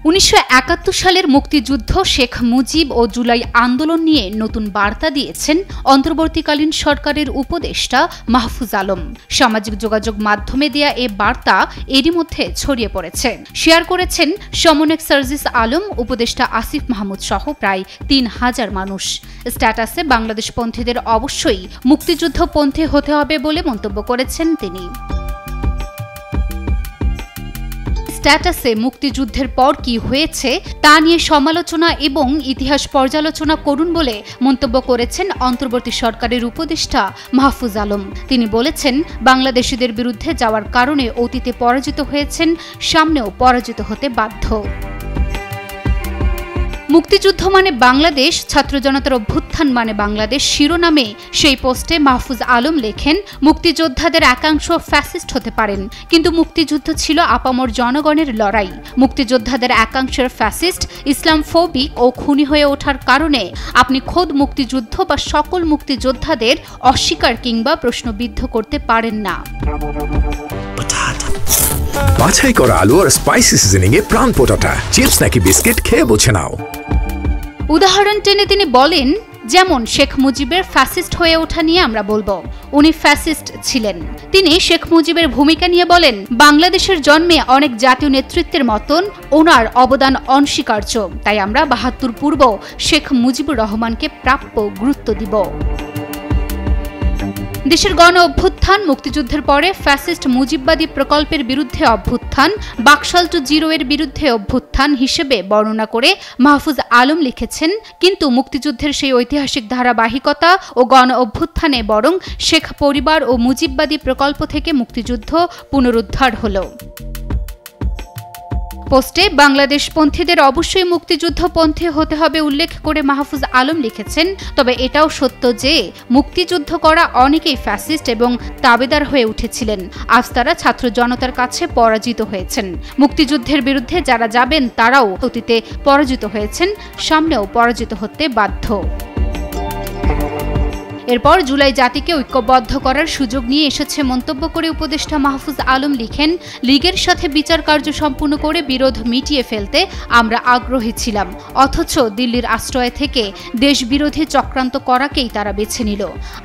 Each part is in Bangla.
1971 সালের মুক্তিযুদ্ধ, শেখ মুজিব ও জুলাই আন্দোলন নিয়ে নতুন বার্তা দিয়েছেন অন্তর্বর্তীকালীন সরকারের উপদেষ্টা মাহফুজ আলম। সামাজিক যোগাযোগ মাধ্যমে দেয়া এ বার্তা এরই মধ্যে ছড়িয়ে পড়েছে। শেয়ার করেছেন সমন্বয়ক সার্জিস আলম, উপদেষ্টা আসিফ মাহমুদ সহ প্রায় 3000 মানুষ। স্ট্যাটাসে বাংলাদেশপন্থীদের অবশ্যই মুক্তিযুদ্ধপন্থী হতে হবে বলে মন্তব্য করেছেন তিনি। স্ট্যাটাসে মুক্তিযুদ্ধের পর কি হয়েছে তা নিয়ে সমালোচনা এবং ইতিহাস পর্যালোচনা করুন বলে মন্তব্য করেছেন অন্তর্বর্তী সরকারের উপদেষ্টা মাহফুজ আলম। তিনি বলেছেন, বাংলাদেশিদের বিরুদ্ধে যাওয়ার কারণে অতীতে পরাজিত হয়েছেন, সামনেও পরাজিত হতে বাধ্য। মুক্তিযুদ্ধ মানে বাংলাদেশ, ছাত্র জনতার অভ্যুত্থান মানে বাংলাদেশ শিরোনামে সেই পোস্টে মাহফুজ আলম লেখেন, মুক্তিযোদ্ধাদের একাংশ ফ্যাসিস্ট হতে পারেন, কিন্তু মুক্তিযুদ্ধ ছিল আপামর জনগণের লড়াই। মুক্তিযোদ্ধাদের একাংশের ফ্যাসিস্ট, ইসলামফোবিক ও খুনি হয়ে ওঠার কারণে আপনি খোদ মুক্তিযুদ্ধ বা সকল মুক্তিযোদ্ধাদের অস্বীকার কিংবা প্রশ্নবিদ্ধ করতে পারেন না। বাছাই করা আলু আর স্পাইসি সিজনিং এ প্রাণ পোটাটা চিপস নাকি বিস্কিট খেয়ে বুঝে নাও। উদাহরণ টেনে তিনি বলেন, যেমন শেখ মুজিবের ফ্যাসিস্ট হয়ে ওঠা নিয়ে আমরা বলবো, উনি ফ্যাসিস্ট ছিলেন। তিনি শেখ মুজিবের ভূমিকা নিয়ে বলেন, বাংলাদেশের জন্মে অনেক জাতীয় নেতৃত্বের মতন ওনার অবদান অনস্বীকার্য, তাই আমরা ৭২ পূর্ব শেখ মুজিবুর রহমানকে প্রাপ্য গুরুত্ব দিব। দেশের গণ অভ্যুত্থান, মুক্তিযুদ্ধের পরে ফ্যাসিস্ট মুজিববাদী প্রকল্পের বিরুদ্ধে অভ্যুত্থান, বাকশাল টু জিরো এর বিরুদ্ধে অভ্যুত্থান হিসেবে বর্ণনা করে মাহফুজ আলম লিখেছেন, কিন্তু মুক্তিযুদ্ধের সেই ঐতিহাসিক ধারাবাহিকতা ও গণ অভ্যুত্থানে বরং শেখ পরিবার ও মুজিববাদী প্রকল্প থেকে মুক্তিযুদ্ধ পুনরুদ্ধার হলো। পোস্টে বাংলাদেশপন্থীদের অবশ্যই মুক্তিযুদ্ধপন্থী হতে হবে উল্লেখ করে মাহফুজ আলম লিখেছেন, তবে এটাও সত্য যে মুক্তিযুদ্ধ করা অনেকেই ফ্যাসিস্ট এবং তাবেদার হয়ে উঠেছিলেন। আজ তারা ছাত্র জনতার কাছে পরাজিত হয়েছেন। মুক্তিযুদ্ধের বিরুদ্ধে যারা যাবেন তারাও অতীতে পরাজিত হয়েছেন, সামনেও পরাজিত হতে বাধ্য। এরপর জুলাই জাতিকে ঐক্যবদ্ধ করার সুযোগ নিয়ে এসেছে মন্তব্য করে উপদেষ্টা মাহফুজ আলম লিখেন, লীগের সাথে বিচার কার্য সম্পূর্ণ করে বিরোধ মিটিয়ে ফেলতে আমরা আগ্রহী ছিলাম, অথচ দিল্লির আশ্রয় থেকে দেশবিরোধী চক্রান্ত করাকেই তারা বেছে নিল।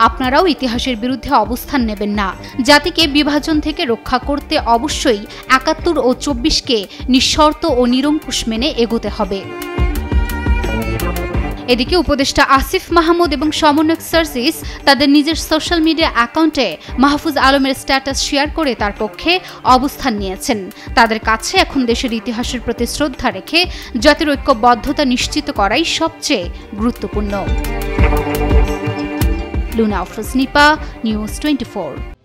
আপনারাও ইতিহাসের বিরুদ্ধে অবস্থান নেবেন না। জাতিকে বিভাজন থেকে রক্ষা করতে অবশ্যই ৭১ ও ২৪কে নিঃশর্ত ও নিরঙ্কুশ মেনে এগোতে হবে। এদিকে উপদেষ্টা আসিফ মাহমুদ এবং সমন্বয়ক সার্জিস তাদের নিজের সোশ্যাল মিডিয়া অ্যাকাউন্টে মাহফুজ আলমের স্ট্যাটাস শেয়ার করে তার পক্ষে অবস্থান নিয়েছেন। তাদের কাছে এখন দেশের ইতিহাসের প্রতি শ্রদ্ধা রেখে জাতির ঐক্যবদ্ধতা নিশ্চিত করাই সবচেয়ে গুরুত্বপূর্ণ। লুনা আফরোজ নিপা, নিউজ 24।